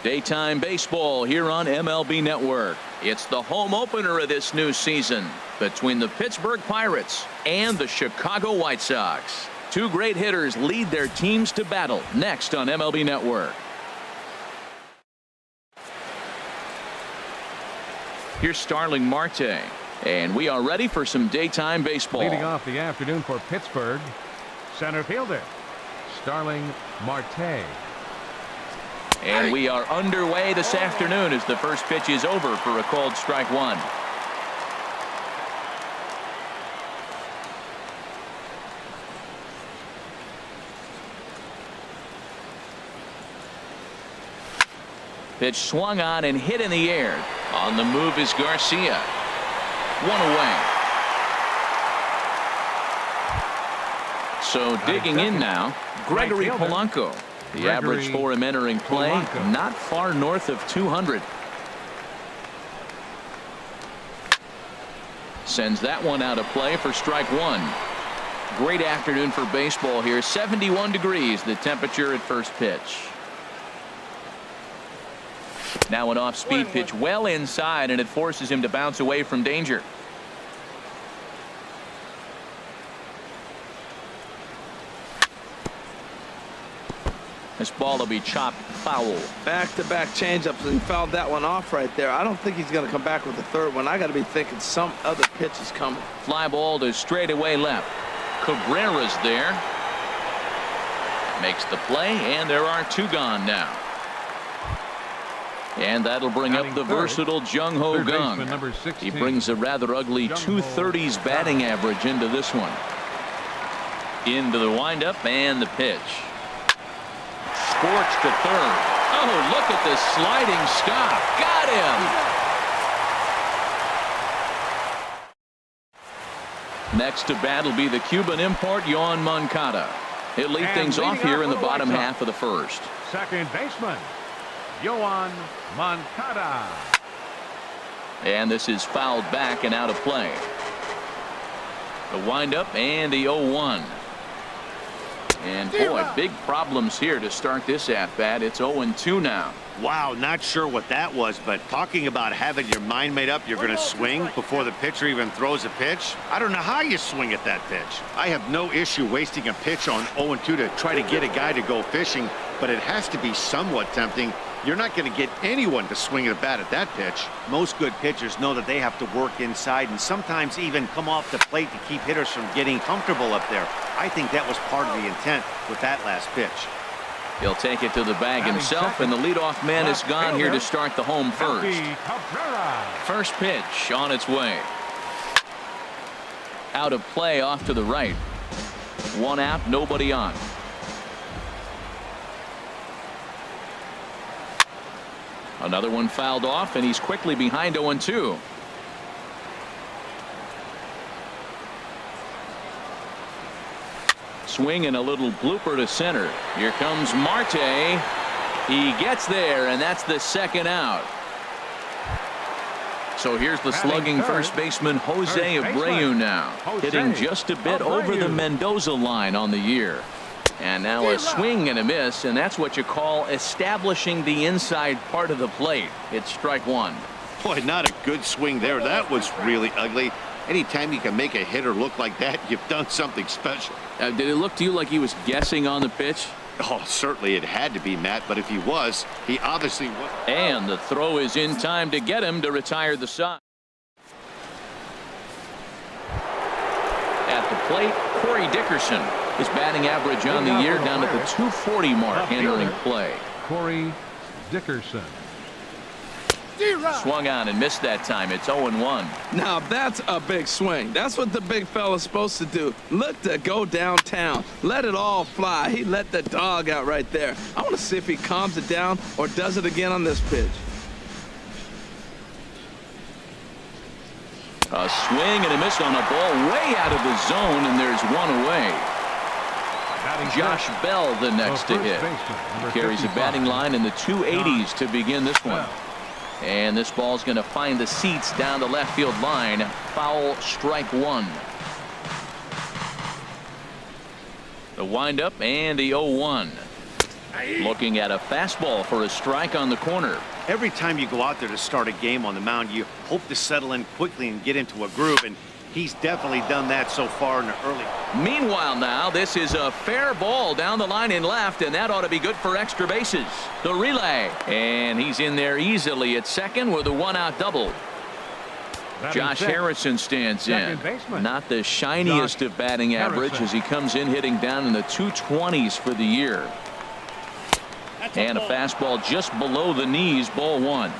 Daytime baseball here on MLB Network. It's the home opener of this new season between the Pittsburgh Pirates and the Chicago White Sox. Two great hitters lead their teams to battle next on MLB Network. Here's Starling Marte, and we are ready for some daytime baseball. Leading off the afternoon for Pittsburgh, center fielder Starling Marte. And we are underway this afternoon as the first pitch is over for a called strike one. Pitch swung on and hit in the air. On the move is Garcia. One away. So digging in now, Gregory Polanco. The average for him entering play, not far north of 200. Sends that one out of play for strike one. Great afternoon for baseball here. 71 degrees the temperature at first pitch. Now an off-speed pitch well inside, and it forces him to bounce away from danger. This ball will be chopped foul. Back-to-back changeups, and he fouled that one off right there. I don't think he's going to come back with the third one. I got to be thinking some other pitch is coming. Fly ball to straightaway left. Cabrera's there. Makes the play, and there are two gone now. And that'll bring up the versatile Jung Ho Kang. He brings a rather ugly 230s batting average into this one. Into the windup and the pitch. Scorched to third. Oh, look at this sliding stop. Got him. Next to bat will be the Cuban import Yoan Moncada. He'll lead things off here in the bottom half of the first. Second baseman Yoan Moncada. And this is fouled back and out of play. The windup and the 0-1. And boy, big problems here to start this at-bat. It's 0-2 now. Wow, not sure what that was, but talking about having your mind made up you're going to swing before the pitcher even throws a pitch. I don't know how you swing at that pitch. I have no issue wasting a pitch on 0-2 to try to get a guy to go fishing, but it has to be somewhat tempting. You're not going to get anyone to swing a bat at that pitch. Most good pitchers know that they have to work inside and sometimes even come off the plate to keep hitters from getting comfortable up there. I think that was part of the intent with that last pitch. He'll take it to the bag himself, and the leadoff man is gone here to start the home first. First pitch on its way. Out of play off to the right. One out, nobody on. Another one fouled off, and he's quickly behind 0-2. Swing and a little blooper to center. Here comes Marte. He gets there, and that's the second out. So here's the slugging first baseman Jose Abreu now, hitting just a bit over the Mendoza line on the year. And now a swing and a miss, and that's what you call establishing the inside part of the plate. It's strike one. Boy, not a good swing there. That was really ugly. Anytime you can make a hitter look like that, you've done something special. Did it look to you like he was guessing on the pitch? Oh, certainly it had to be, Matt, but if he was, he obviously was. And the throw is in time to get him to retire the side. At the plate, Corey Dickerson. His batting average on the year down at the 240 mark entering play. Corey Dickerson. Swung on and missed that time. It's 0-1. Now that's a big swing. That's what the big fella's supposed to do. Look to go downtown. Let it all fly. He let the dog out right there. I want to see if he calms it down or does it again on this pitch. A swing and a miss on a ball way out of the zone, and there's one away. Josh Bell the next to hit. He carries a batting line in the 280s to begin this one. And this ball's going to find the seats down the left field line. Foul, strike one. The windup and the 0-1. Looking at a fastball for a strike on the corner. Every time you go out there to start a game on the mound, you hope to settle in quickly and get into a groove, and he's definitely done that so far in the early. Meanwhile now, this is a fair ball down the line in left, and that ought to be good for extra bases. The relay, and he's in there easily at second with a one-out double. Josh Harrison stands in. Not the shiniest of batting average as he comes in hitting down in the 220s for the year. And a fastball just below the knees, ball one.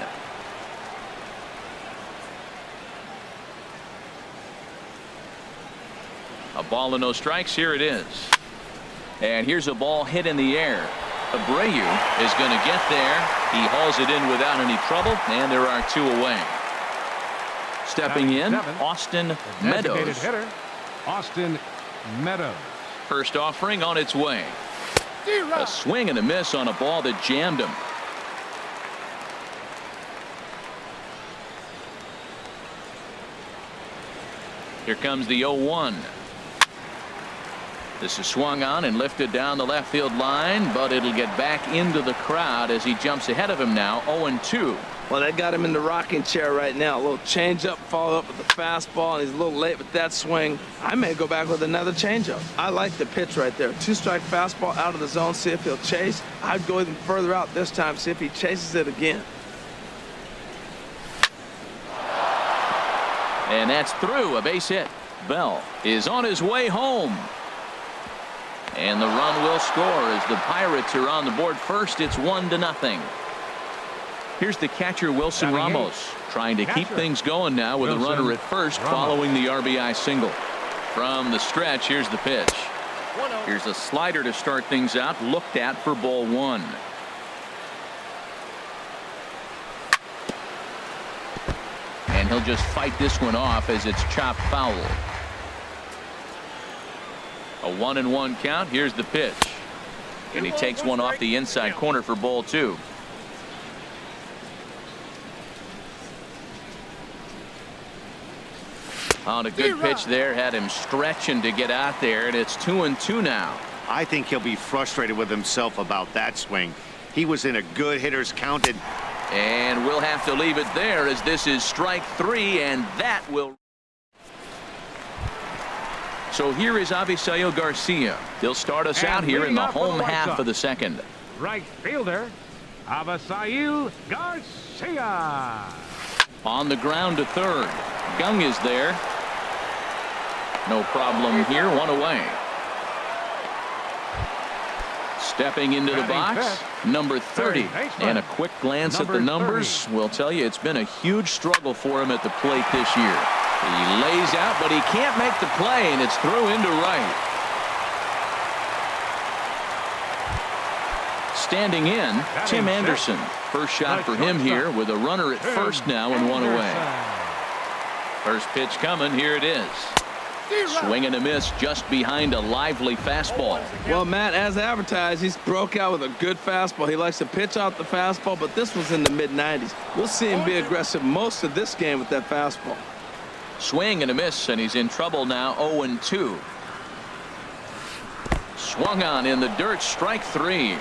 A ball and no strikes. Here it is. And here's a ball hit in the air. Abreu is going to get there. He hauls it in without any trouble, and there are two away. Stepping in, Austin Meadows. Hitter, Austin Meadows. First offering on its way. A swing and a miss on a ball that jammed him. Here comes the 0-1. This is swung on and lifted down the left field line, but it'll get back into the crowd as he jumps ahead of him now. 0-2. Well, that got him in the rocking chair right now. A little changeup, followed up with the fastball, and he's a little late with that swing. I may go back with another changeup. I like the pitch right there. Two-strike fastball out of the zone, see if he'll chase. I'd go even further out this time, see if he chases it again. And that's through. A base hit. Bell is on his way home. And the run will score as the Pirates are on the board first. It's 1-0. Here's the catcher, Wilson Ramos, trying to keep things going now with a runner at first following the RBI single. From the stretch, here's the pitch. Here's a slider to start things out, looked at for ball one. And he'll just fight this one off as it's chopped foul. A 1-1 count. Here's the pitch. And he takes one off the inside corner for ball two. On a good pitch there, had him stretching to get out there, and it's 2-2 now. I think he'll be frustrated with himself about that swing. He was in a good hitter's count. And we'll have to leave it there as this is strike three, and that will. So here is Avisail Garcia. He'll start us out here in the home half of the second. Right fielder, Avisail Garcia. On the ground to third. Gung is there. No problem here. One away. Stepping into the box, number 30. And a quick glance at the numbers will tell you it's been a huge struggle for him at the plate this year. He lays out, but he can't make the play, and it's through into right. Standing in, Tim Anderson. First shot for him here with a runner at first now and one away. First pitch coming. Here it is. Swing and a miss just behind a lively fastball. Well, Matt, as advertised, he's broke out with a good fastball. He likes to pitch out the fastball, but this was in the mid-90s. We'll see him be aggressive most of this game with that fastball. Swing and a miss, and he's in trouble now. 0-2. Swung on in the dirt. Strike three.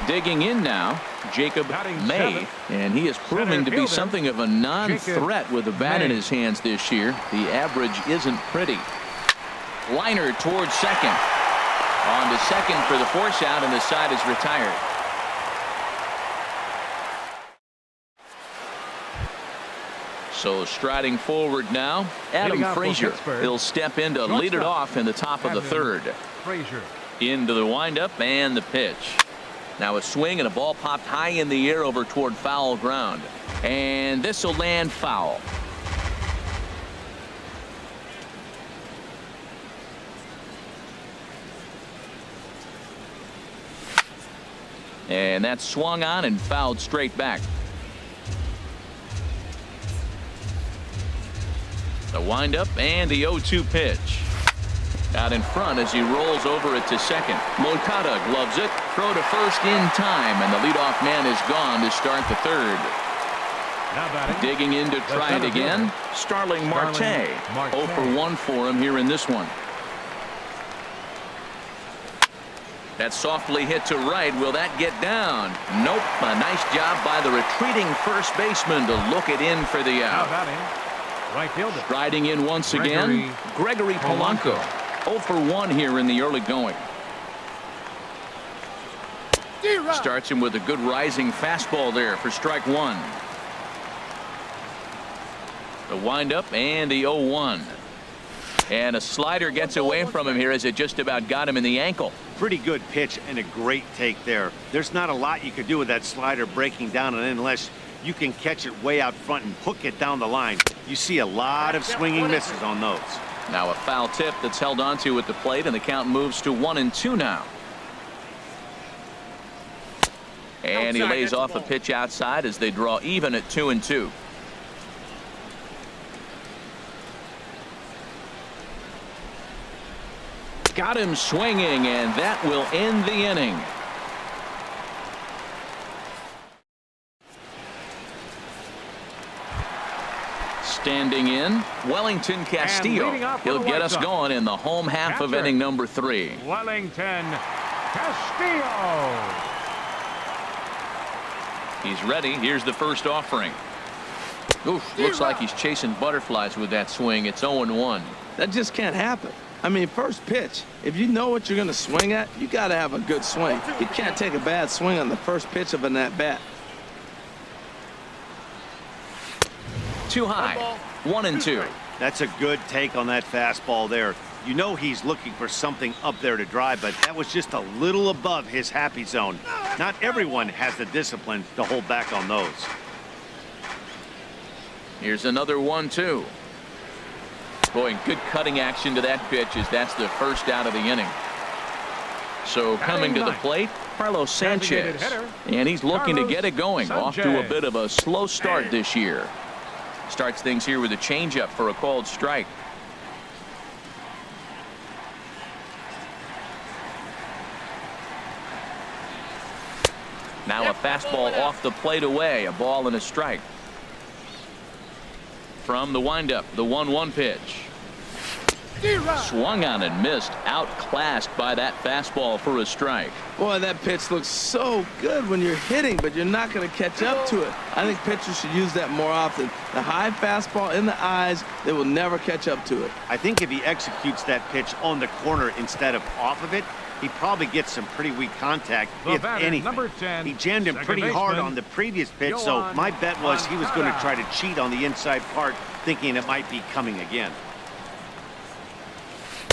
Digging in now, Jacob May, and he is proving to be something of a non-threat with the bat in his hands this year. The average isn't pretty. Liner towards second. On to second for the force out, and the side is retired. So striding forward now, Adam Frazier. He'll step in to lead it off in the top of the third. Into the windup and the pitch. Now a swing and a ball popped high in the air over toward foul ground. And this will land foul. And that's swung on and fouled straight back. The windup and the 0-2 pitch. Out in front as he rolls over it to second. Moncada gloves it. Throw to first in time, and the leadoff man is gone to start the third. Digging in to try it again. Starling Marte. 0 for 1 for him here in this one. That's softly hit to right. Will that get down? Nope. A nice job by the retreating first baseman to look it in for the Now out. batting, right fielder. Riding in once again, Gregory Polanco. 0 for 1 here in the early going. Starts him with a good rising fastball there for strike one. The windup and the 0-1. And a slider gets away from him here as it just about got him in the ankle. Pretty good pitch and a great take there. There's not a lot you could do with that slider breaking down, and unless you can catch it way out front and hook it down the line, you see a lot of swinging misses on those. Now a foul tip that's held onto at the plate, and the count moves to 1-2 now. And he lays off a pitch outside as they draw even at 2-2. Got him swinging, and that will end the inning. Standing in, Wellington Castillo. He'll get us going in the home half of inning number 3. Wellington Castillo. He's ready. Here's the first offering. Oof, looks like he's chasing butterflies with that swing. It's 0-1. That just can't happen. I mean, first pitch, if you know what you're going to swing at, you got to have a good swing. You can't take a bad swing on the first pitch of an at-bat. Too high. 1-2. That's a good take on that fastball there. You know he's looking for something up there to drive, but that was just a little above his happy zone. Not everyone has the discipline to hold back on those. Here's another 1-2. Boy, good cutting action to that pitch as that's the first out of the inning. So coming to the plate, Carlos Sanchez. And he's looking to get it going. Off to a bit of a slow start this year. Starts things here with a changeup for a called strike. Now a fastball off the plate away. A ball and a strike. From the windup, the 1-1 pitch. Swung on and missed. Outclassed by that fastball for a strike. Boy, that pitch looks so good when you're hitting, but you're not going to catch up to it. I think pitchers should use that more often. The high fastball in the eyes, they will never catch up to it. I think if he executes that pitch on the corner instead of off of it, he probably gets some pretty weak contact, if anything. Number 10, he jammed him pretty hard on the previous pitch, so my bet was he was going to try to cheat on the inside part, thinking it might be coming again.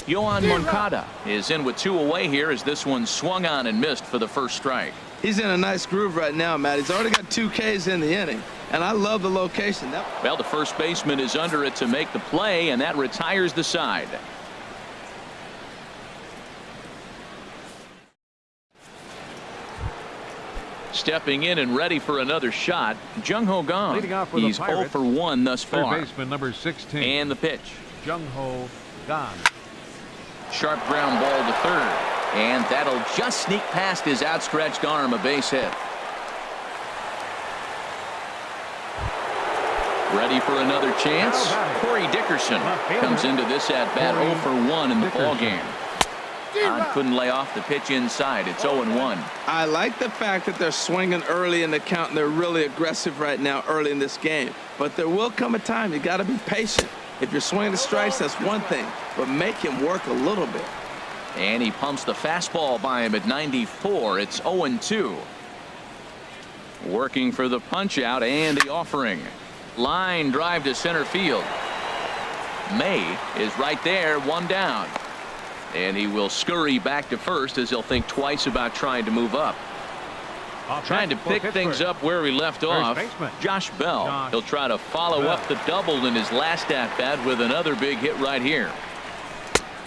Yohan Moncada is in with 2 away here as this one swung on and missed for the first strike. He's in a nice groove right now, Matt. He's already got 2 Ks in the inning, and I love the location. Well, the first baseman is under it to make the play, and that retires the side. Stepping in and ready for another shot, Jung-Ho Kang. He's 0 for 1 thus far. Third baseman number 16. And the pitch. Jung-Ho Kang. Sharp ground ball to third. And that'll just sneak past his outstretched arm, a base hit. Ready for another chance. Corey Dickerson comes into this at-bat 0 for 1 in the ballgame. Couldn't lay off the pitch inside. It's 0-1. I like the fact that they're swinging early in the count, and they're really aggressive right now early in this game. But there will come a time you got to be patient. If you're swinging the strikes, that's one thing, but make him work a little bit. And he pumps the fastball by him at 94. It's 0-2. Working for the punch out and the offering. Line drive to center field. May is right there, 1 down. And he will scurry back to first as he'll think twice about trying to move up. Trying to pick things up where he left off. Josh Bell. He'll try to follow up the double in his last at-bat with another big hit right here.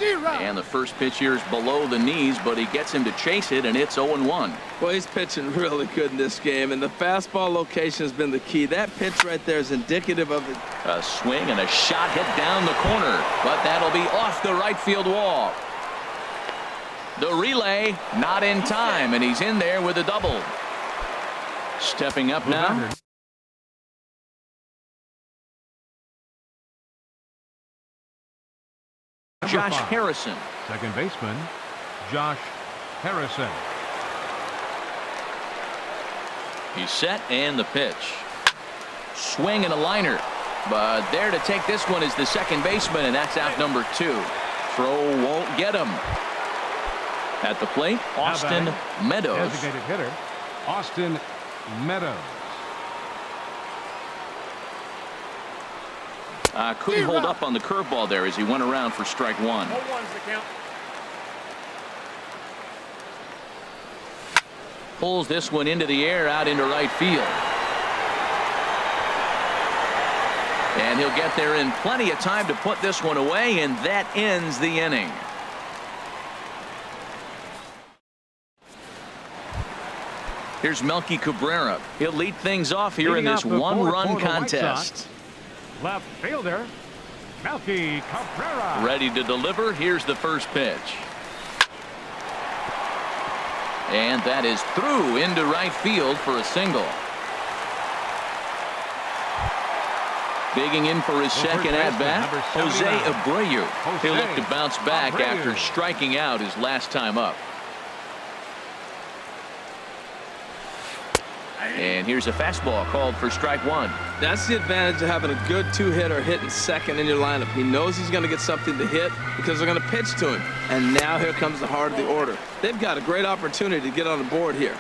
And the first pitch here is below the knees, but he gets him to chase it, and it's 0-1. Well, he's pitching really good in this game, and the fastball location has been the key. That pitch right there is indicative of it. A swing and a shot hit down the corner, but that'll be off the right field wall. The relay not in time, and he's in there with a double. Stepping up now. Josh Harrison. Second baseman, Josh Harrison. He's set and the pitch. Swing and a liner. But there to take this one is the second baseman, and that's out number 2. Throw won't get him. At the plate, Austin Meadows. Designated hitter, Austin Meadows. Couldn't hold up on the curveball there as he went around for strike 1. Pulls this one into the air out into right field. And he'll get there in plenty of time to put this one away, and that ends the inning. Here's Melky Cabrera. He'll lead things off here in this one-run contest. Left fielder, Melky Cabrera. Ready to deliver. Here's the first pitch. And that is through into right field for a single. Digging in for his second at-bat, Jose Abreu. He'll look to bounce back after striking out his last time up. And here's a fastball called for strike 1. That's the advantage of having a good two-hitter hitting second in your lineup. He knows he's going to get something to hit because they're going to pitch to him. And now here comes the heart of the order. They've got a great opportunity to get on the board here.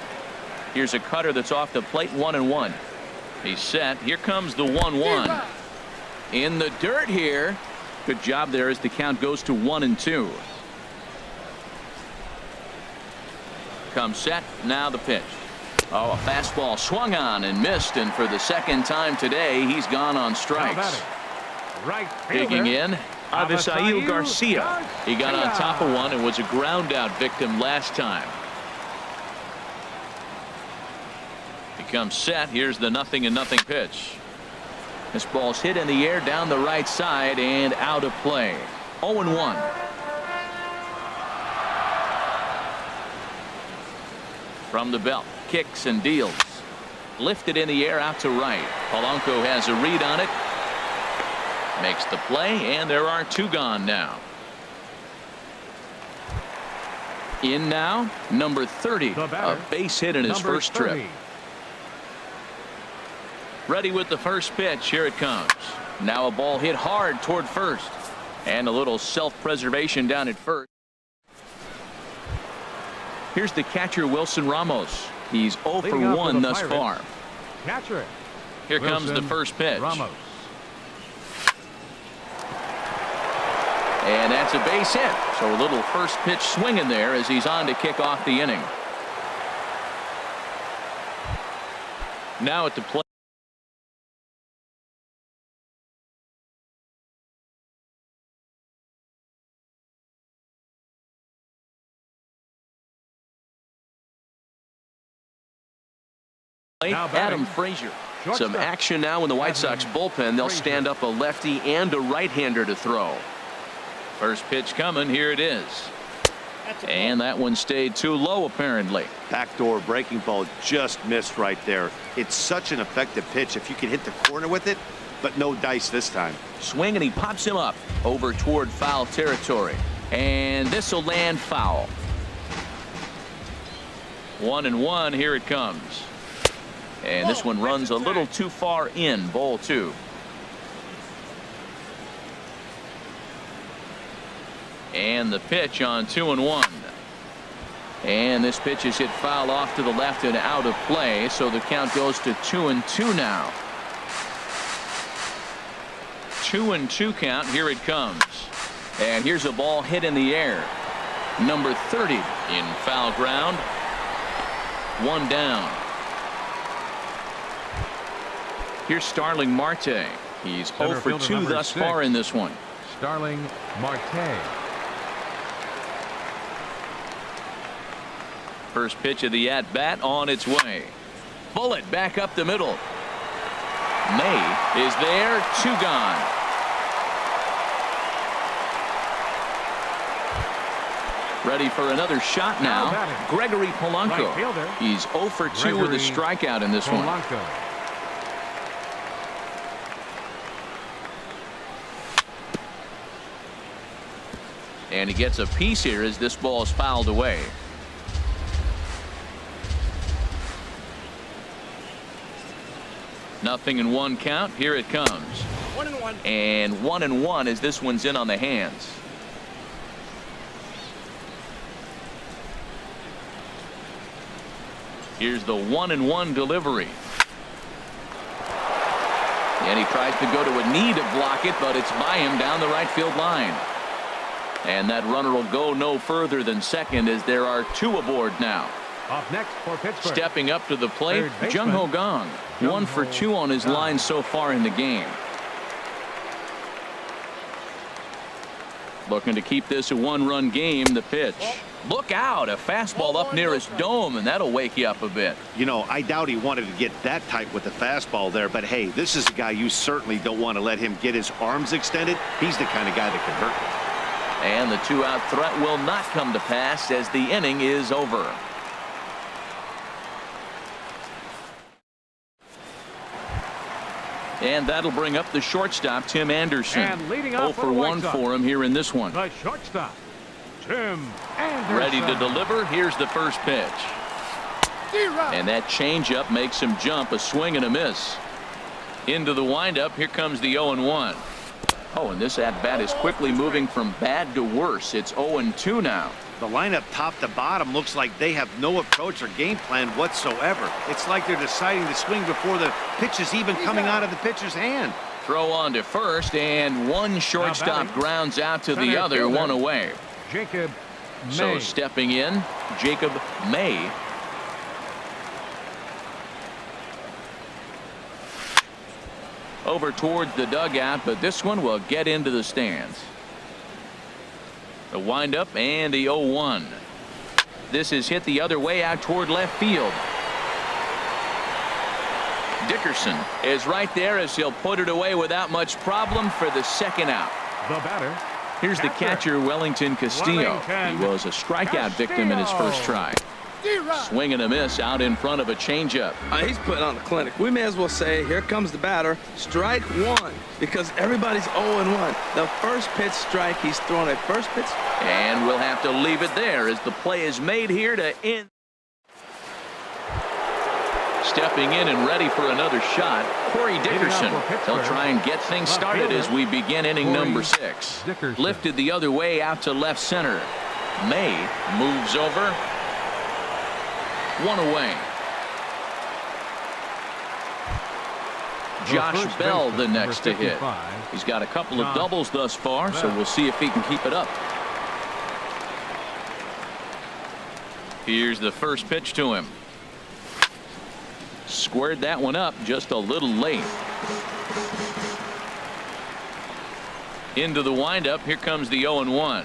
Here's a cutter that's off the plate, 1-1. He's set. Here comes the 1-1. In the dirt here. Good job there as the count goes to 1-2. Comes set. Now the pitch. Oh, a fastball swung on and missed, and for the second time today, he's gone on strikes. Right Digging in, Avisail Garcia. He got on top of one and was a ground-out victim last time. He comes set. Here's the 0-0 pitch. This ball's hit in the air down the right side and out of play. 0-1. From the belt. Kicks and deals. Lifted in the air out to right. Polanco has a read on it. Makes the play, and there are 2 gone now. In now, number 30. A base hit in his first trip. Ready with the first pitch. Here it comes. Now a ball hit hard toward first. And a little self-preservation down at first. Here's the catcher, Wilson Ramos. He's 0 for 1 thus far. Catcher. Here comes the first pitch. Ramos. And that's a base hit. So a little first pitch swing in there as he's on to kick off the inning. Now at the plate. Adam Frazier. Some action now in the White Sox bullpen. They'll stand up a lefty and a right-hander to throw. First pitch coming. Here it is. And that one stayed too low, apparently. Backdoor breaking ball just missed right there. It's such an effective pitch if you can hit the corner with it, but no dice this time. Swing, and he pops him up over toward foul territory. And this will land foul. 1-1. Here it comes. And this one runs a little too far in. Ball 2. And the pitch on 2-1. And this pitch is hit foul off to the left and out of play. So the count goes to 2-2 now. 2-2 count. Here it comes. And here's a ball hit in the air. Number 30 in foul ground. 1 down. Here's Starling Marte. He's 0 for 2 thus far in this one. Starling Marte. First pitch of the at-bat on its way. Bullet back up the middle. May is there. 2 gone. Ready for another shot now. Gregory Polanco. He's 0 for 2 with a strikeout in this one. And he gets a piece here as this ball is fouled away. 0-1 count. Here it comes. 1-1. And 1-1 as this one's in on the hands. Here's the 1-1 delivery. And he tries to go to a knee to block it, but it's by him down the right field line. And that runner will go no further than second as there are 2 aboard now. Up next for Pittsburgh. Stepping up to the plate, Jung Ho Gong. 1 for 2 on his line so far in the game. Looking to keep this a 1-run game. The pitch. Look out, a fastball up near his dome, and that'll wake you up a bit. You know, I doubt he wanted to get that tight with the fastball there, but hey, this is a guy you certainly don't want to let him get his arms extended. He's the kind of guy that can hurt you. And the 2-out threat will not come to pass as the inning is over. And that'll bring up the shortstop, Tim Anderson. And leading 0 off for 1 for him here in this one. The shortstop, Tim Anderson. Ready to deliver. Here's the first pitch. And that changeup makes him jump. A swing and a miss. Into the windup. Here comes the 0-1. Oh, and this at-bat is quickly moving from bad to worse. It's 0-2 now. The lineup top to bottom looks like they have no approach or game plan whatsoever. It's like they're deciding to swing before the pitch is even coming out of the pitcher's hand. Throw on to first, and one shortstop grounds out to the other, fielder, 1 away. Jacob May. So stepping in, Jacob May. Over towards the dugout, but this one will get into the stands. The windup and the 0-1. This is hit the other way out toward left field. Dickerson is right there as he'll put it away without much problem for the second out. The batter. Here's the catcher, Wellington Castillo. He was a strikeout victim in his first try. Swing and a miss out in front of a changeup. He's putting on a clinic. We may as well say, here comes the batter. Strike 1, because everybody's 0-1. The first pitch strike, he's throwing a first pitch. And we'll have to leave it there as the play is made here to end. Stepping in and ready for another shot, Corey Dickerson. They'll try and get things started as we begin inning number 6. Lifted the other way out to left center. May moves over. 1 away. Josh Bell the next to hit. He's got a couple of doubles thus far, so we'll see if he can keep it up. Here's the first pitch to him. Squared that one up just a little late. Into the windup. Here comes the 0-1.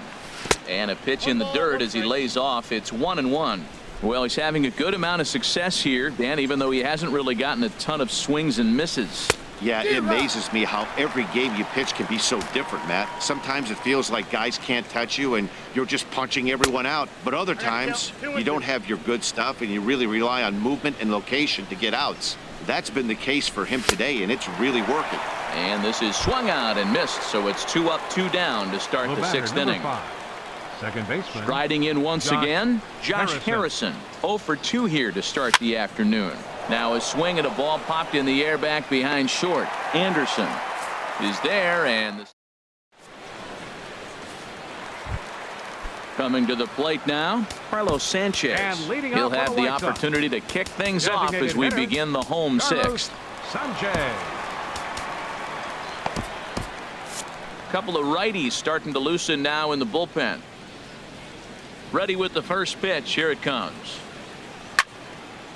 And a pitch in the dirt as he lays off. It's 1-1. Well, he's having a good amount of success here, Dan, even though he hasn't really gotten a ton of swings and misses. Yeah, it amazes me how every game you pitch can be so different, Matt. Sometimes it feels like guys can't touch you and you're just punching everyone out. But other times you don't have your good stuff and you really rely on movement and location to get outs. That's been the case for him today, and it's really working. And this is swung out and missed, so it's 2 up, 2 down to start the 6th inning. Second baseman. Striding in once again, Josh Harrison. 0 for 2 here to start the afternoon. Now a swing and a ball popped in the air back behind short. Anderson is there, and coming to the plate now, Carlos Sanchez. He'll have the opportunity to kick things off as we begin the home 6th. Sanchez. Couple of righties starting to loosen now in the bullpen. Ready with the first pitch. Here it comes.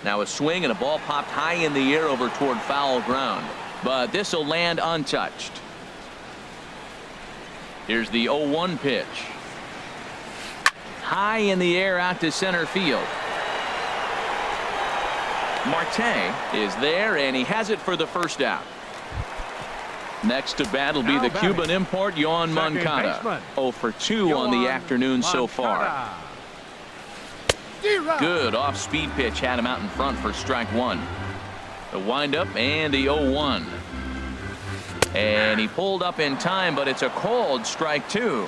Now a swing and a ball popped high in the air over toward foul ground, but this will land untouched. Here's the 0-1 pitch. High in the air out to center field. Marte is there, and he has it for the first out. Next to bat will be the Cuban import, Yohan Moncada. 0 for 2 on the afternoon so far. Good off-speed pitch had him out in front for strike 1. The windup and the 0-1. And he pulled up in time, but it's a called strike 2.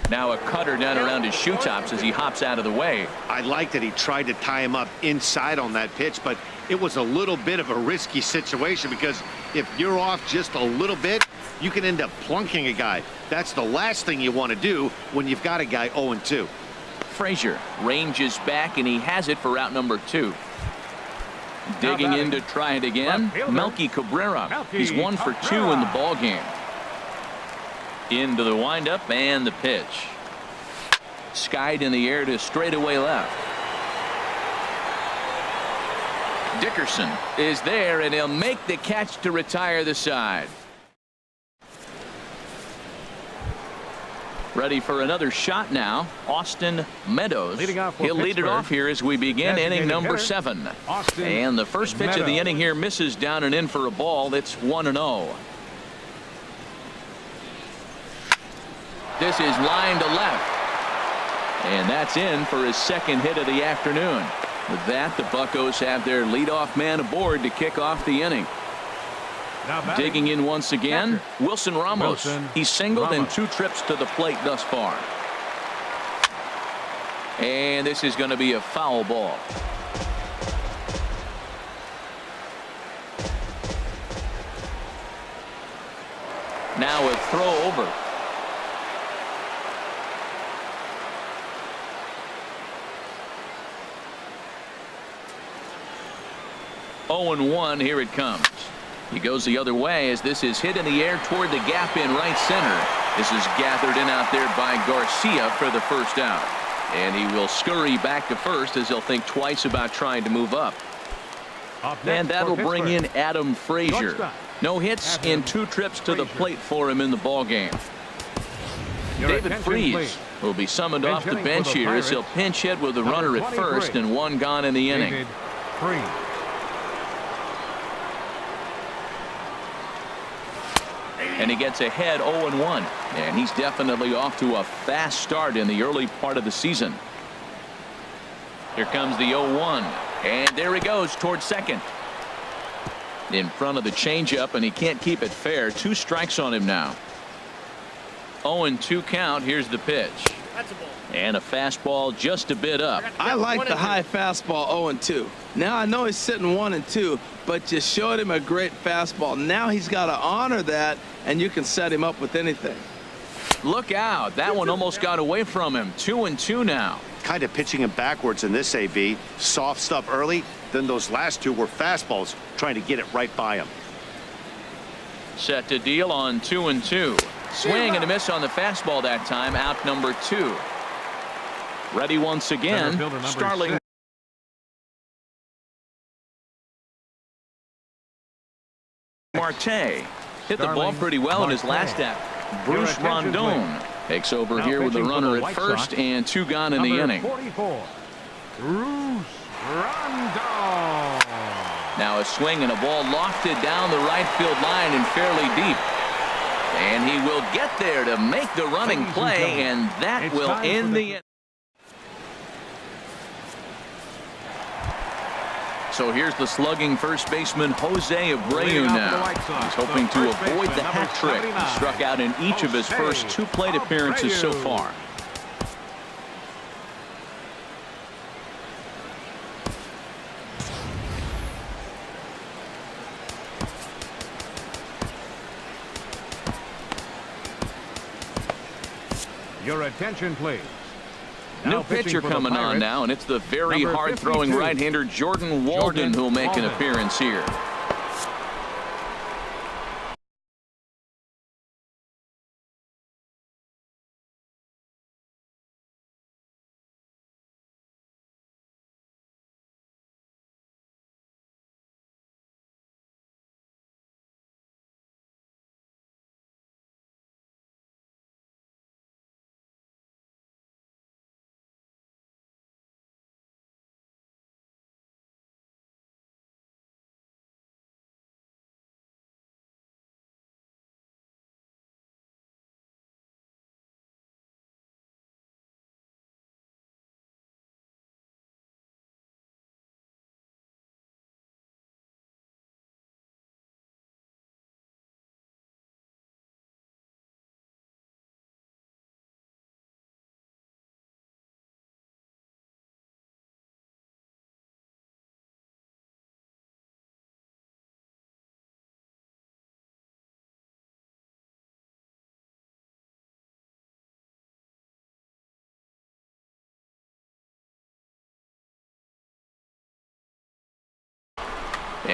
Now a cutter down around his shoe tops as he hops out of the way. I like that he tried to tie him up inside on that pitch, but it was a little bit of a risky situation because if you're off just a little bit, you can end up plunking a guy. That's the last thing you want to do when you've got a guy 0-2. Frazier ranges back, and he has it for out number 2. Digging in to try it again, Melky Cabrera. He's 1 for 2 in the ball game. Into the windup and the pitch. Skied in the air to straightaway left. Dickerson is there, and he'll make the catch to retire the side. Ready for another shot now, Austin Meadows. He'll lead it off here as we begin inning number 7. And the first pitch of the inning here misses down and in for a ball. That's 1-0. This is line to left. And that's in for his second hit of the afternoon. With that, the Buccos have their leadoff man aboard to kick off the inning. Digging in once again, Wilson Ramos. He's singled in 2 trips to the plate thus far. And this is going to be a foul ball. Now a throw over. Oh, and 1, here it comes. He goes the other way as this is hit in the air toward the gap in right center. This is gathered in out there by Garcia for the first out. And he will scurry back to first as he'll think twice about trying to move up. And that'll bring in Adam Frazier. No hits in 2 trips to the plate for him in the ball game. David Freese will be summoned off the bench here as he'll pinch hit with a runner at first and 1 gone in the inning. And he gets ahead 0-1. And he's definitely off to a fast start in the early part of the season. Here comes the 0-1. And there he goes towards second. In front of the changeup, and he can't keep it fair. 2 strikes on him now. 0-2 count. Here's the pitch. And a fastball just a bit up. I like the high fastball 0-2. Now I know he's sitting 1-2, but you showed him a great fastball. Now he's got to honor that, and you can set him up with anything. Look out. That one almost got away from him. 2-2 now. Kind of pitching him backwards in this AB. Soft stuff early, then those last 2 were fastballs, trying to get it right by him. Set to deal on 2-2. Swing and a miss on the fastball that time. Out number 2. Ready once again. Starling. Marte hit the ball pretty well in his last at. Bruce Rondon takes over here with the runner at first and 2 gone in the inning. 44, Bruce Rondon. Now a swing and a ball lofted down the right field line and fairly deep. And he will get there to make the running play, and that will end the inning. So here's the slugging first baseman Jose Abreu now. He's hoping to avoid the hat trick. He struck out in each of his first 2 plate appearances so far. Your attention, please. New pitcher coming on now, and it's the very hard-throwing right-hander Jordan Walden who'll make an appearance here.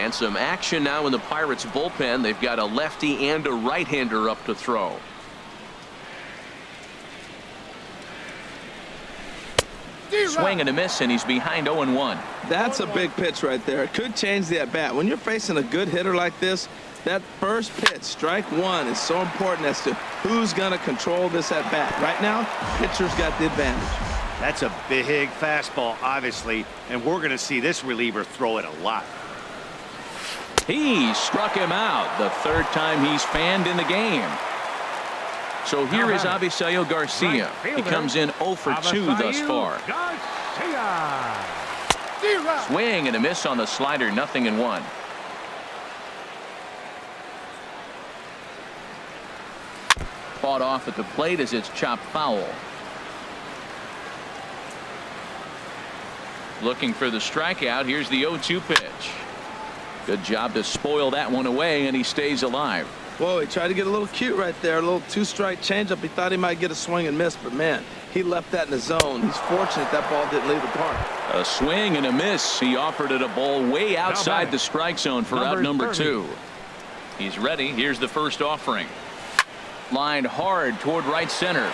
And some action now in the Pirates bullpen. They've got a lefty and a right-hander up to throw. Swing and a miss, and he's behind 0-1. That's a big pitch right there. It could change the at-bat. When you're facing a good hitter like this, that first pitch, strike one, is so important as to who's going to control this at-bat. Right now, pitcher's got the advantage. That's a big fastball, obviously, and we're going to see this reliever throw it a lot. He struck him out the third time he's fanned in the game. So here is Avisail Garcia. He comes in 0 for 2 thus far. Swing and a miss on the slider, 0-1. Fought off at the plate as it's chopped foul. Looking for the strikeout. Here's the 0-2 pitch. Good job to spoil that one away, and he stays alive. Whoa, he tried to get a little cute right there. A little two-strike changeup. He thought he might get a swing and miss, but man, he left that in the zone. He's fortunate that ball didn't leave the park. A swing and a miss. He offered it a ball way outside the strike zone for out number 2. He's ready. Here's the first offering. Lined hard toward right center.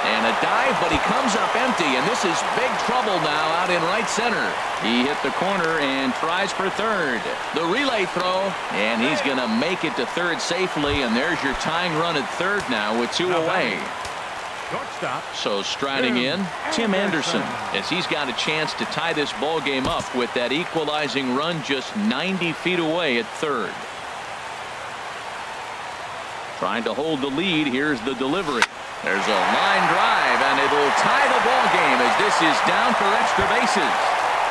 And a dive, but he comes up empty, and this is big trouble now out in right center. He hit the corner and tries for third. The relay throw, and he's going to make it to third safely, and there's your tying run at third now with 2 away. So striding in, Tim Anderson, as he's got a chance to tie this ball game up with that equalizing run just 90 feet away at third. Trying to hold the lead. Here's the delivery. There's a line drive, and it'll tie the ball game as this is down for extra bases.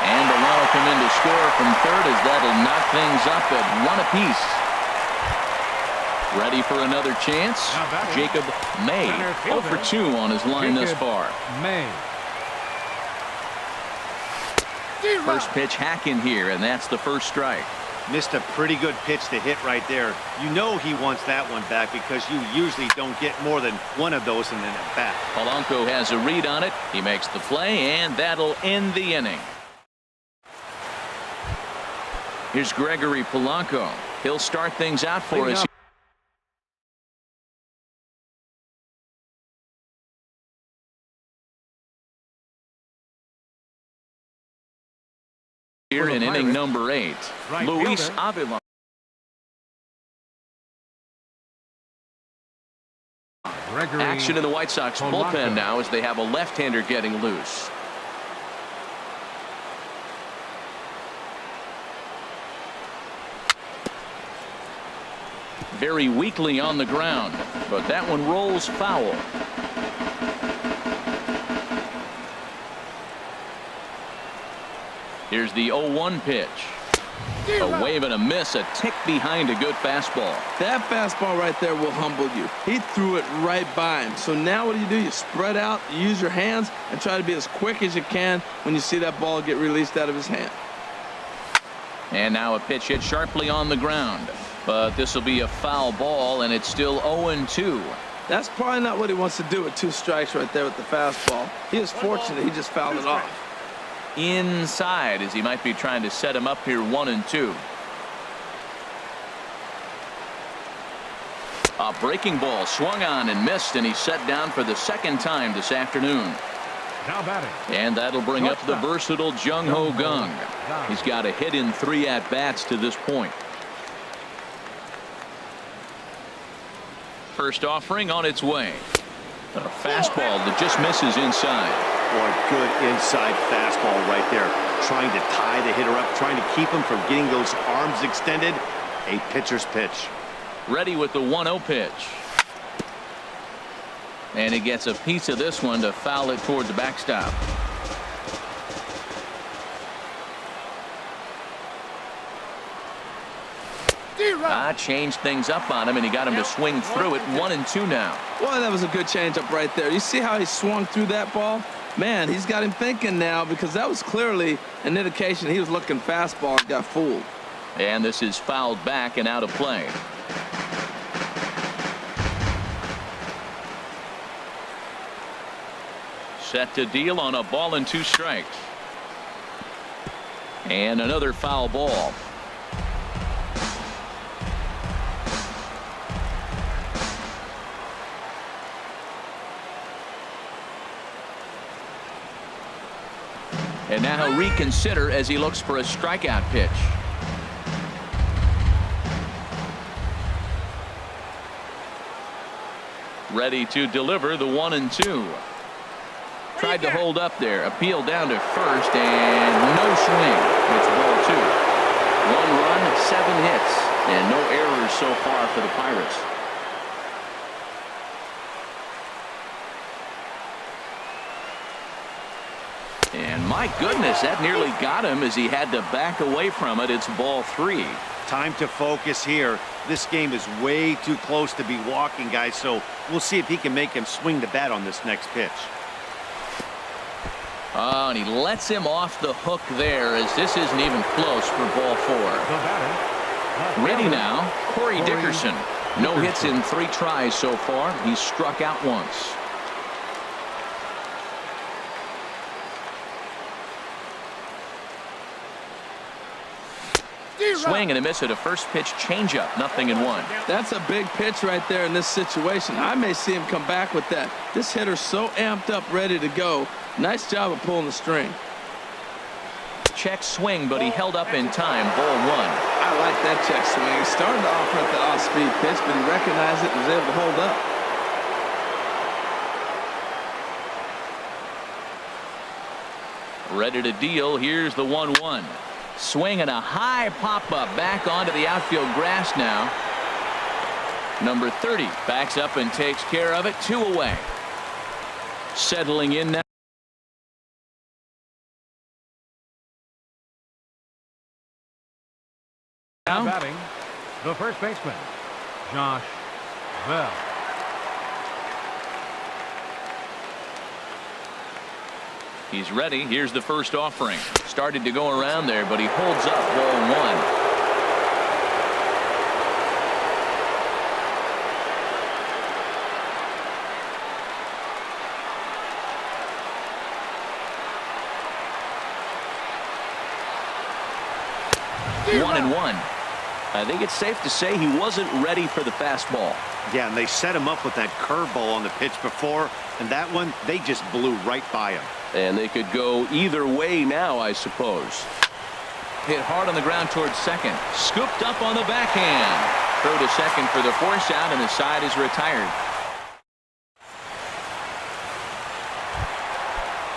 And the run will come in to score from third as that'll knock things up at 1 apiece. Ready for another chance? Jacob May, 0 for 2 on his line thus far. First pitch hack in here, and that's the first strike. Missed a pretty good pitch to hit right there. You know he wants that one back because you usually don't get more than one of those in an at-bat. Polanco has a read on it. He makes the play, and that'll end the inning. Here's Gregory Polanco. He'll start things out for us. Here in inning number 8, Luis Avila. Action in the White Sox bullpen now as they have a left-hander getting loose. Very weakly on the ground, but that one rolls foul. Here's the 0-1 pitch. A wave and a miss, a tick behind a good fastball. That fastball right there will humble you. He threw it right by him. So now what do? You spread out, you use your hands, and try to be as quick as you can when you see that ball get released out of his hand. And now a pitch hit sharply on the ground. But this will be a foul ball, and it's still 0-2. That's probably not what he wants to do with 2 strikes right there with the fastball. He is fortunate he just fouled it off. Inside as he might be trying to set him up here 1-2. A breaking ball swung on and missed, and he's set down for the second time this afternoon. Now batting. And that'll bring up the versatile Jung Ho Kang. He's got a hit in 3 at-bats to this point. First offering on its way. A fastball that just misses inside. Boy, good inside fastball right there. Trying to tie the hitter up, trying to keep him from getting those arms extended. A pitcher's pitch. Ready with the 1-0 pitch. And he gets a piece of this one to foul it toward the backstop. Changed things up on him, and he got him to swing through it. 1-2 now. Boy, that was a good changeup right there. You see how he swung through that ball? Man, he's got him thinking now, because that was clearly an indication he was looking fastball and got fooled. And this is fouled back and out of play. Set to deal on a ball and 2 strikes. And another foul ball. And now he'll reconsider as he looks for a strikeout pitch. Ready to deliver the 1-2. Tried to hold up there. Appeal down to first and no swing. It's ball 2. 1 run, 7 hits, and no errors so far for the Pirates. And my goodness, that nearly got him as he had to back away from it. It's ball 3. Time to focus here. This game is way too close to be walking, guys, so we'll see if he can make him swing the bat on this next pitch. Oh, and he lets him off the hook there as this isn't even close for ball 4. Ready now, Corey Dickerson. No hits in 3 tries so far. He's struck out once. Swing and a miss at a first pitch changeup. 0-1. That's a big pitch right there in this situation. I may see him come back with that. This hitter's so amped up, ready to go. Nice job of pulling the string. Check swing, but he held up in time. Ball 1. I like that check swing. He started off with the off-speed pitch, but he recognized it and was able to hold up. Ready to deal. Here's the 1-1. Swing and a high pop-up back onto the outfield grass now. Number 30 backs up and takes care of it. 2 away. Settling in now. Batting, the first baseman, Josh Bell. He's ready. Here's the first offering. Started to go around there, but he holds up. Ball 1. One and one. I think it's safe to say he wasn't ready for the fastball. Yeah, and they set him up with that curveball on the pitch before, and that one, they just blew right by him. And they could go either way now, I suppose. Hit hard on the ground towards second. Scooped up on the backhand. Throw to second for the force out, and the side is retired.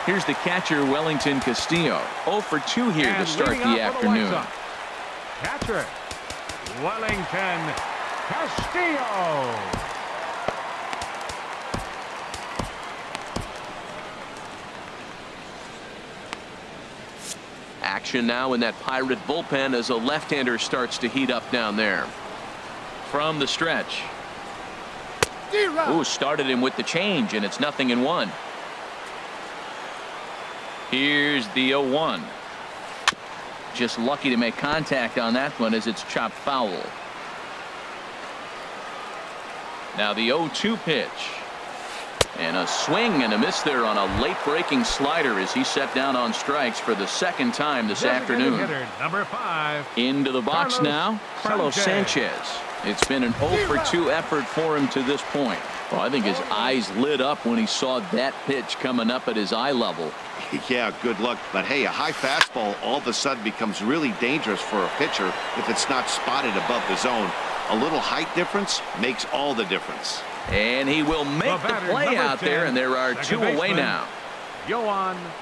Here's the catcher, Wellington Castillo. 0 for 2 here to start the afternoon. Catcher, Wellington Castillo. Action now in that Pirate bullpen as a left-hander starts to heat up down there. From the stretch. Ooh, started him with the change, and it's 0-1. Here's the 0-1. Just lucky to make contact on that one as it's chopped foul. Now the 0-2 pitch. And a swing and a miss there on a late breaking slider as he set down on strikes for the second time this afternoon. Hitter, number 5. Into the box Carlos now, Carlos Sanchez. It's been an 0 for 2 effort for him to this point. Well, I think his eyes lit up when he saw that pitch coming up at his eye level. Yeah, good luck. But hey, a high fastball all of a sudden becomes really dangerous for a pitcher if it's not spotted above the zone. A little height difference makes all the difference. And he will make the play out there, and there are 2 away now.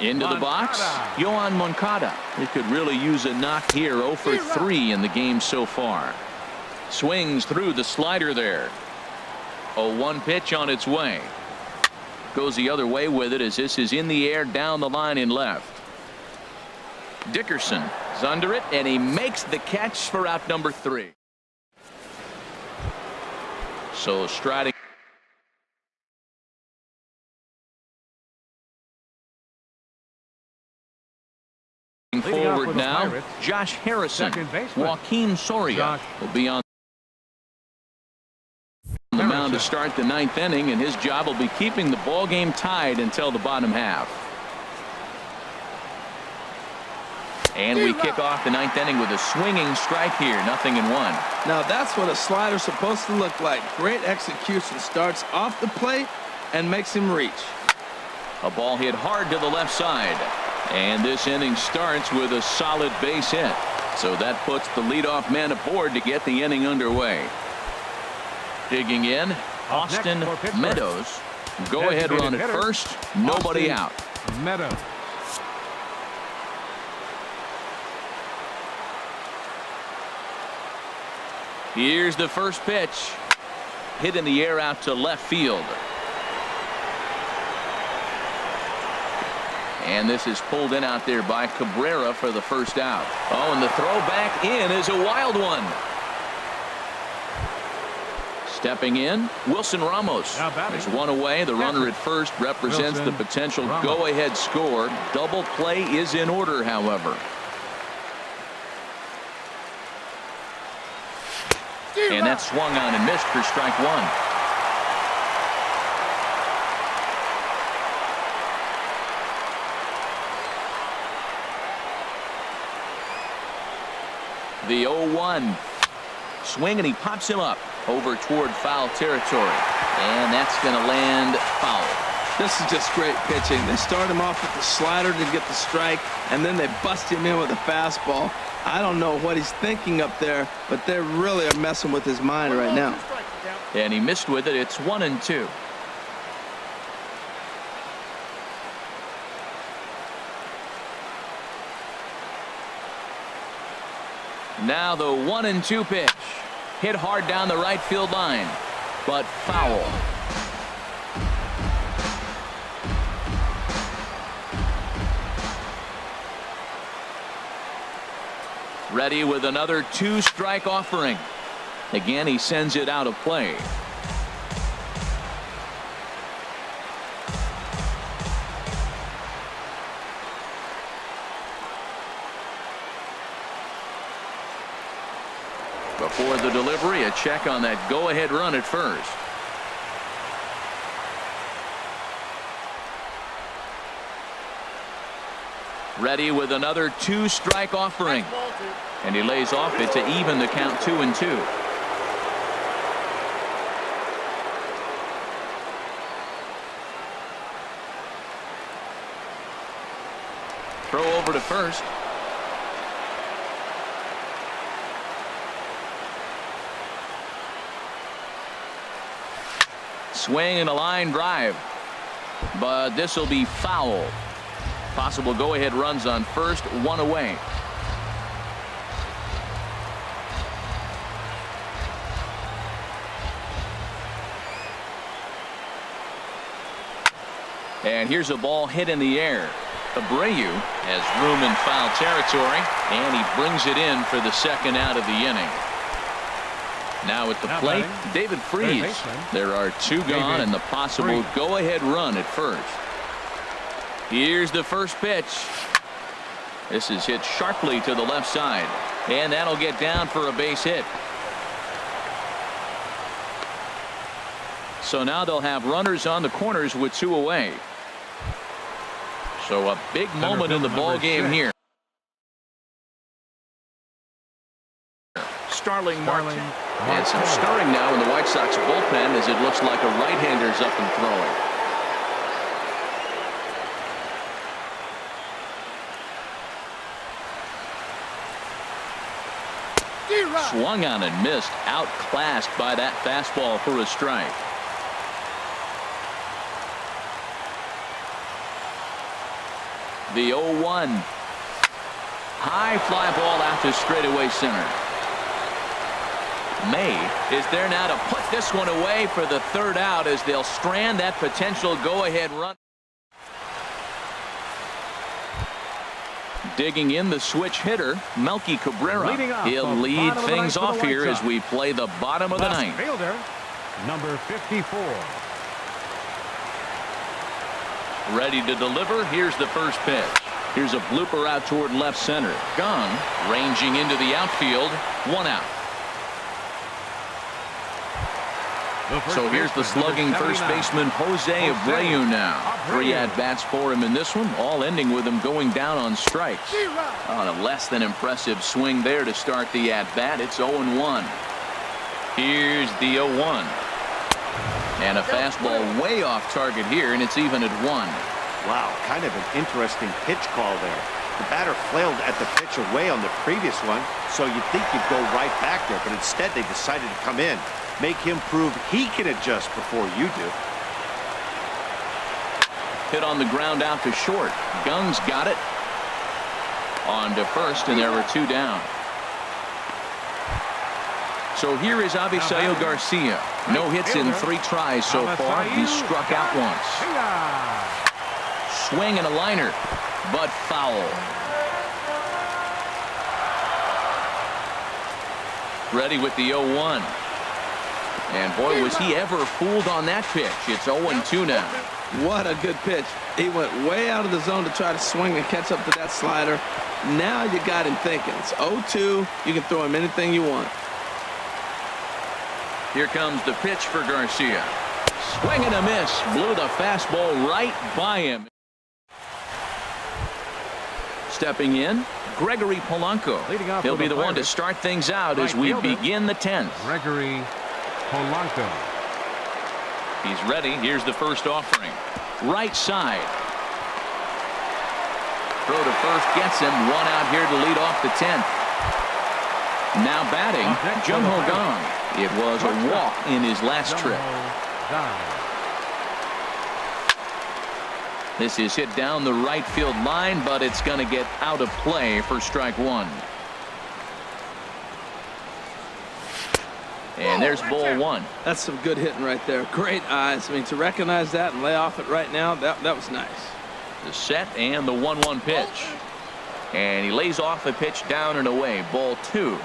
Into the box, Yohan Moncada. He could really use a knock here. 0 for 3 in the game so far. Swings through the slider there. 0-1 pitch on its way. Goes the other way with it as this is in the air down the line in left. Dickerson is under it, and he makes the catch for out number 3. So striding forward now, Josh Harrison. Joaquin Soria will be on the mound to start the 9th inning, and his job will be keeping the ball game tied until the bottom half. And we kick off the 9th inning with a swinging strike here. 0-1. Now that's what a slider's supposed to look like. Great execution. Starts off the plate and makes him reach. A ball hit hard to the left side. And this inning starts with a solid base hit. So that puts the leadoff man aboard to get the inning underway. Digging in, Austin Meadows. Go ahead run at first. Nobody out. Meadows. Here's the first pitch. Hit in the air out to left field. And this is pulled in out there by Cabrera for the first out. Oh, and the throw back in is a wild one. Stepping in, Wilson Ramos. There's one away. The runner at first represents the potential go-ahead score. Double play is in order, however. And that swung on and missed for strike one. The 0-1 swing, and he pops him up over toward foul territory, and that's going to land foul. This is just great pitching. They start him off with the slider to get the strike, and then they bust him in with a fastball. I don't know what he's thinking up there, but they really are messing with his mind right now. And he missed with it. It's 1-2. Now the 1-2 pitch. Hit hard down the right field line, but foul. Ready with another 2-strike offering. Again, he sends it out of play. Before the delivery, a check on that go-ahead run at first. Ready with another 2-strike offering. And he lays off it to even the count 2-2. Throw over to first. Swing and a line drive, but this will be foul. Possible go-ahead runs on first, one away. And here's a ball hit in the air. Abreu has room in foul territory, and he brings it in for the second out of the inning. Now at the plate, David Freese. There are two gone and the possible go-ahead run at first. Here's the first pitch. This is hit sharply to the left side, and that'll get down for a base hit. So now they'll have runners on the corners with 2 away. So a big moment in the ball game here. Starling Marte. And some stirring now in the White Sox bullpen as it looks like a right-hander's up and throwing. Swung on and missed, outclassed by that fastball for a strike. The 0-1. High fly ball out to straightaway center. May is there now to put this one away for the third out as they'll strand that potential go-ahead run. Digging in the switch hitter, Melky Cabrera. He'll lead things off here as we play the bottom of the ninth. Fielder, number 54. Ready to deliver. Here's the first pitch. Here's a blooper out toward left center. Gone, ranging into the outfield. 1 out. So here's the slugging first baseman Jose Abreu now. 3 at-bats for him in this one, all ending with him going down on strikes. On a less than impressive swing there to start the at-bat. It's 0-1. Here's the 0-1. And a fastball way off target here, and it's even at 1. Wow, kind of an interesting pitch call there. The batter flailed at the pitch away on the previous one, so you'd think you'd go right back there, but instead they decided to come in. Make him prove he can adjust before you do. Hit on the ground out to short. Gunn's got it. On to first, and there were 2 down. So here is Avisail Garcia. No hits in 3 tries so far. He's struck out once. Swing and a liner, but foul. Ready with the 0-1. And boy, was he ever fooled on that pitch. It's 0-2 now. What a good pitch. He went way out of the zone to try to swing and catch up to that slider. Now you got him thinking. It's 0-2. You can throw him anything you want. Here comes the pitch for Garcia. Swing and a miss. Blew the fastball right by him. Stepping in, Gregory Polanco. He'll be the one to start things out as we begin the 10th. Gregory Polanco. He's ready. Here's the first offering. Right side. Throw to first gets him. 1 out here to lead off the 10th. Now batting, Jung-Ho Kang. It was a walk in his last trip. This is hit down the right field line, but it's going to get out of play for strike 1. And there's ball 1. That's some good hitting right there. Great eyes. I mean, to recognize that and lay off it right now, that was nice. The set and the 1-1 pitch. And he lays off a pitch down and away. Ball 2.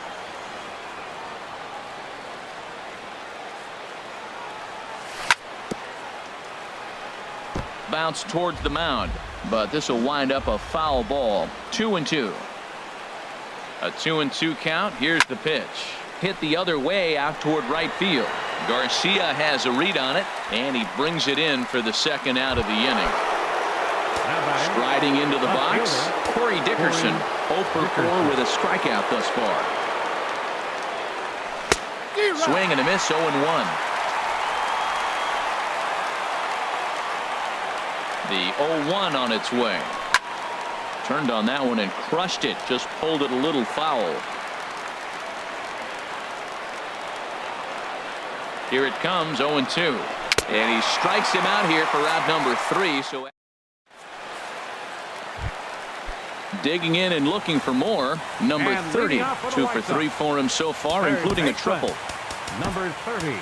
Bounce towards the mound, but this will wind up a foul ball. 2-2. A 2-2 count. Here's the pitch. Hit the other way out toward right field. Garcia has a read on it, and he brings it in for the 2nd out of the inning. Striding into the box, Corey Dickerson, 0 for 4 with a strikeout thus far. Swing and a miss, 0-1. The 0-1 on its way. Turned on that one and crushed it. Just pulled it a little foul. Here it comes, 0-2. And he strikes him out here for out number 3. So digging in and looking for more. Number 30. 2 for 3 for him so far, including a triple. Number 30.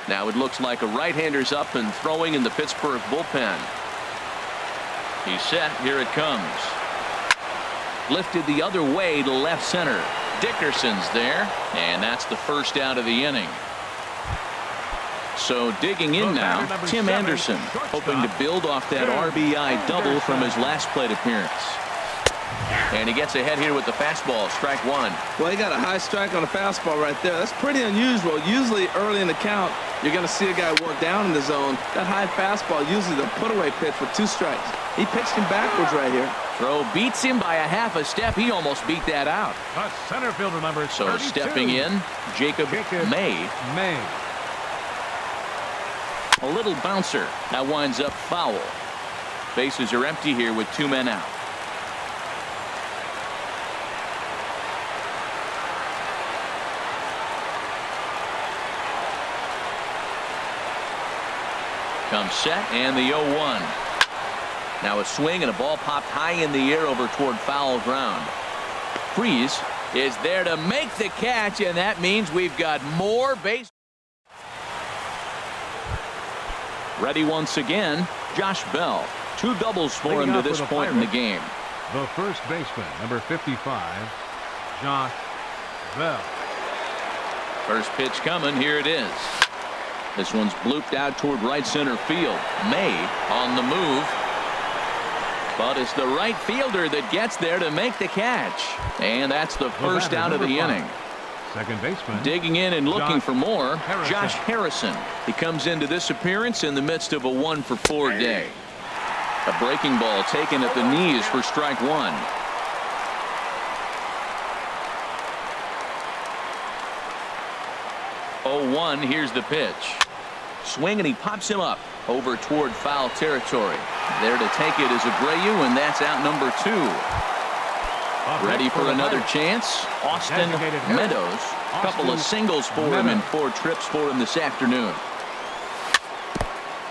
Now it looks like a right-hander's up and throwing in the Pittsburgh bullpen. He's set. Here it comes. Lifted the other way to left center. Dickerson's there, and that's the 1st out of the inning. So digging in now, Tim Anderson, hoping to build off that RBI double from his last plate appearance. And he gets ahead here with the fastball. Strike 1. Well, he got a high strike on a fastball right there. That's pretty unusual. Usually early in the count, you're going to see a guy work down in the zone. That high fastball, usually the put-away pitch with 2 strikes. He pitched him backwards right here. Throw beats him by a half a step. He almost beat that out. A center fielder number 32. So stepping in, Jacob May. A little bouncer. That winds up foul. Bases are empty here with 2 men out. Comes set and the 0-1. Now a swing and a ball popped high in the air over toward foul ground. Freeze is there to make the catch, and that means we've got more base. Ready once again, Josh Bell. 2 doubles for him to this point in the game. The first baseman, number 55, Josh Bell. First pitch coming. Here it is. This one's blooped out toward right center field. May on the move. But it's the right fielder that gets there to make the catch. And that's the 1st out of the inning. Second baseman. Digging in and looking for more, Josh Harrison. He comes into this appearance in the midst of a 1 for 4 day. A breaking ball taken at the knees for strike 1. Oh, 1. Here's the pitch. Swing, and he pops him up over toward foul territory. There to take it is Abreu, and that's out number 2. Ready for another chance. Austin Meadows. A couple of singles for him and 4 trips for him this afternoon.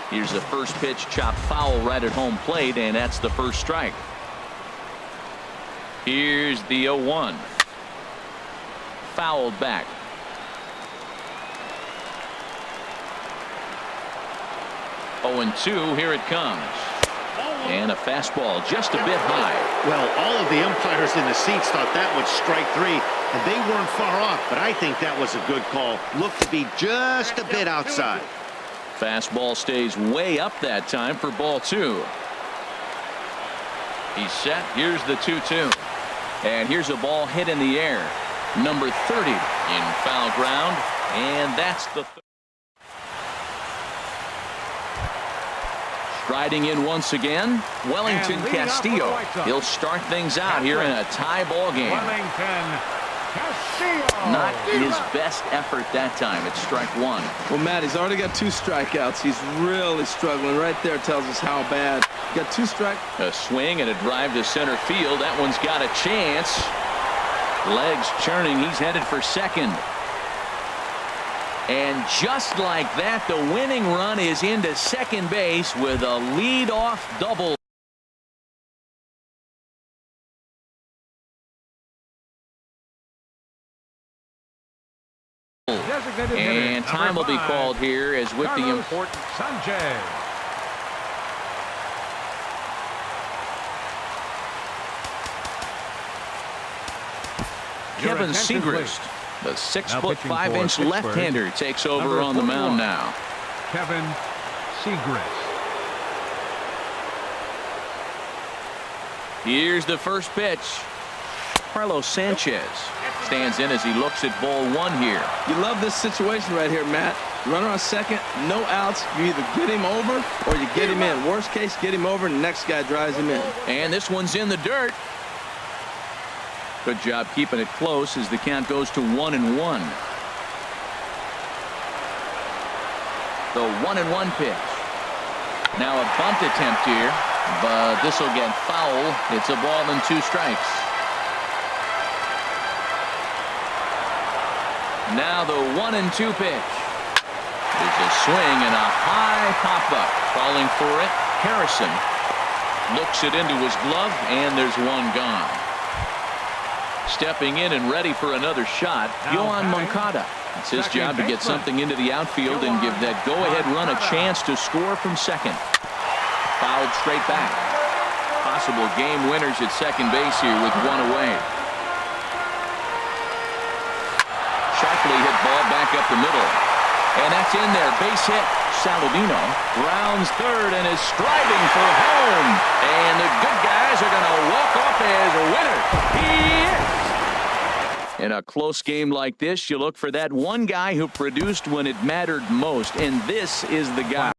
Here's the first pitch, chopped foul right at home plate, and that's the first strike. Here's the 0-1. Fouled back. 0-2, here it comes. And a fastball just a bit high. Well, all of the umpires in the seats thought that was strike 3, and they weren't far off, but I think that was a good call. Looked to be just a bit outside. Fastball stays way up that time for ball 2. He's set. Here's the 2-2. And here's a ball hit in the air. Number 30 in foul ground. And that's the striding in once again, Wellington Castillo. He'll start things out here in a tie ball game. Not his best effort that time. It's strike 1. Well, Matt, he's already got 2 strikeouts. He's really struggling. Right there tells us how bad. Got 2 strikes. A swing and a drive to center field. That one's got a chance. Legs churning. He's headed for second. And just like that, the winning run is into second base with a lead-off double. And time will be called here as with the important Sanchez. Kevin Segrist, the 6'5" left-hander, takes over on the mound now. Kevin Segrist. Here's the first pitch. Carlos Sanchez stands in as he looks at ball 1 here. You love this situation right here, Matt. Runner on second, no outs. You either get him over or you get him in. Worst case, get him over and the next guy drives him in. And this one's in the dirt. Good job keeping it close as the count goes to 1-1. The 1-1 pitch. Now a bunt attempt here, but this will get foul. It's a ball and 2 strikes. Now the 1-2 pitch. There's a swing and a high pop-up. Calling for it, Harrison looks it into his glove, and there's one gone. Stepping in and ready for another shot, Yohan Moncada. It's his job to get something into the outfield and give that go-ahead run a chance to score from second. Fouled straight back. Possible game winners at second base here with 1 away. Sharply hit ball back up the middle. And that's in there. Base hit. Saladino rounds third and is striding for home. And the good guys are going to walk off as a winner. He is. In a close game like this, you look for that one guy who produced when it mattered most. And this is the guy.